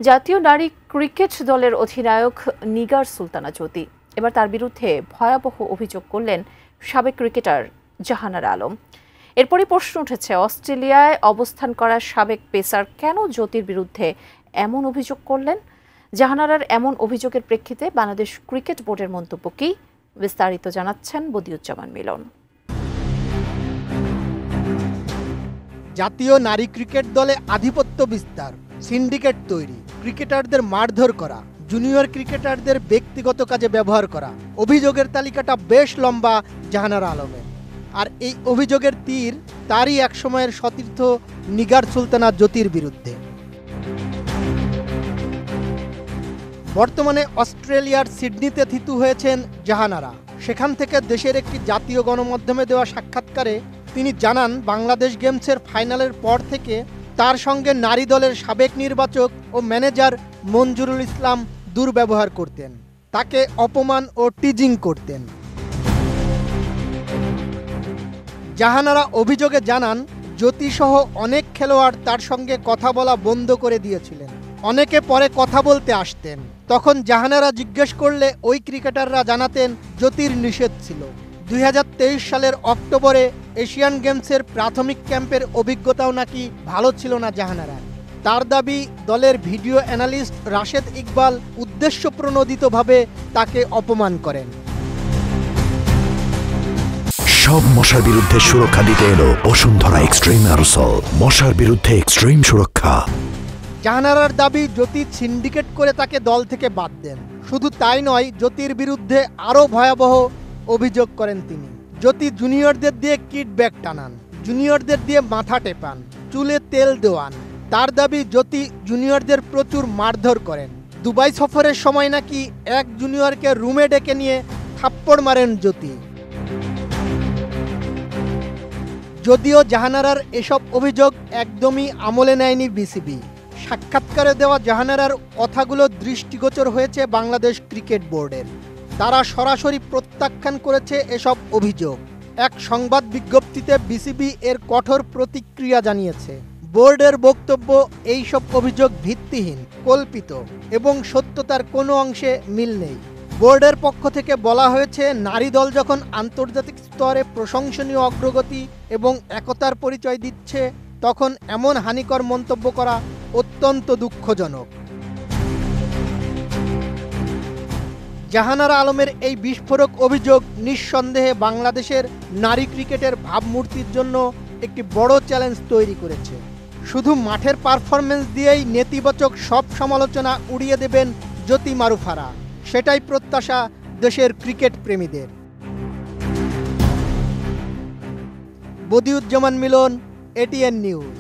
জাতীয় নারী ক্রিকেট দলের অধিনায়ক নিগার সুলতানা জ্যোতি এবার তার বিরুদ্ধে ভয়াবহ অভিযোগ করলেন সাবেক ক্রিকেটার জাহানারা আলম। এরপরই প্রশ্ন উঠেছে, অস্ট্রেলিয়ায় অবস্থান করা সাবেক পেসার কেন জ্যোতির বিরুদ্ধে এমন অভিযোগ করলেন? জাহানারার এমন অভিযোগের প্রেক্ষিতে বাংলাদেশ ক্রিকেট বোর্ডের মন্তব্য কি? বিস্তারিত জানাচ্ছেন বদিউজ্জামান মিলন। জাতীয় নারী ক্রিকেট দলে আধিপত্য বিস্তার, সিন্ডিকেট তৈরি, ক্রিকেটারদের মারধর করা, জুনিয়র ক্রিকেটারদের ব্যক্তিগত কাজে ব্যবহার করা, অভিযোগের তালিকাটা বেশ লম্বা জাহানারা আলমের। আর এই অভিযোগের তীর তারই একসময়ের সতীর্থ নিগার সুলতানা জ্যোতির বিরুদ্ধে। বর্তমানে অস্ট্রেলিয়ার সিডনিতে থিতু হয়েছেন জাহানারা। সেখান থেকে দেশের একটি জাতীয় গণমাধ্যমে দেওয়া সাক্ষাৎকারে তিনি জানান, বাংলাদেশ গেমসের ফাইনালের পর থেকে তার সঙ্গে নারী দলের সাবেক নির্বাচক ও ম্যানেজার মঞ্জুরুল ইসলাম দুর্ব্যবহার করতেন, তাকে অপমান ও টিজিং করতেন। জাহানারা অভিযোগে জানান, জ্যোতিসহ অনেক খেলোয়াড় তার সঙ্গে কথা বলা বন্ধ করে দিয়েছিলেন। অনেকে পরে কথা বলতে আসতেন, তখন জাহানারা জিজ্ঞেস করলে ওই ক্রিকেটাররা জানাতেন জ্যোতির নিষেধ ছিল। 2023 সালের অক্টোবরে এশিয়ান গেমসের প্রাথমিক ক্যাম্পের অভিজ্ঞতাও নাকি ভালো ছিল না জাহানারার। তার দাবি, দলের ভিডিও অ্যানালিস্ট রাশেদ ইকবাল উদ্দেশ্যপ্রণোদিতভাবে তাকে অপমান করেন। সব মশার বিরুদ্ধে সুরক্ষা দিতে এলো বসুন্ধরা এক্সট্রিম অ্যারোসল, মশার বিরুদ্ধে এক্সট্রিম সুরক্ষা। জাহানারার দাবি, জ্যোতি সিন্ডিকেট করে তাকে দল থেকে বাদ দেন। শুধু তাই নয়, জ্যোতির বিরুদ্ধে আরও ভয়াবহ অভিযোগ করেন তিনি। জ্যোতি জুনিয়রদের দিয়ে কিট ব্যাগ টানান, জুনিয়রদের দিয়ে মাথা টেপান, চুলে তেল দেওয়ান। তার দাবি, জ্যোতি জুনিয়রদের প্রচুর মারধর করেন। দুবাই সফরের সময় নাকি এক জুনিয়রকে রুমে ডেকে নিয়ে থাপ্পড় মারেন জ্যোতি। যদিও জাহানারার এসব অভিযোগ একদমই আমলে নেয়নি বিসিবি। সাক্ষাৎকারে দেওয়া জাহানারার কথাগুলো দৃষ্টিগোচর হয়েছে বাংলাদেশ ক্রিকেট বোর্ডের। তারা সরাসরি প্রত্যাখ্যান করেছে এসব অভিযোগ। এক সংবাদ বিজ্ঞপ্তিতে বিসিবি এর কঠোর প্রতিক্রিয়া জানিয়েছে। বোর্ডের বক্তব্য, এই সব অভিযোগ ভিত্তিহীন, কল্পিত এবং সত্যতার কোনো অংশে মিল নেই। বোর্ডের পক্ষ থেকে বলা হয়েছে, নারী দল যখন আন্তর্জাতিক স্তরে প্রশংসনীয় অগ্রগতি এবং একতার পরিচয় দিচ্ছে, তখন এমন হানিকর মন্তব্য করা অত্যন্ত দুঃখজনক। জাহানারা আলমের এই বিস্ফোরক অভিযোগ নিঃসন্দেহে বাংলাদেশের নারী ক্রিকেটের ভাবমূর্তির জন্য একটি বড় চ্যালেঞ্জ তৈরি করেছে। শুধু মাঠের পারফরমেন্স দিয়েই নেতিবাচক সব সমালোচনা উড়িয়ে দেবেন জ্যোতি মারুফারা, সেটাই প্রত্যাশা দেশের ক্রিকেট প্রেমীদের। বদিউজ্জামান মিলন, এটিএন নিউজ।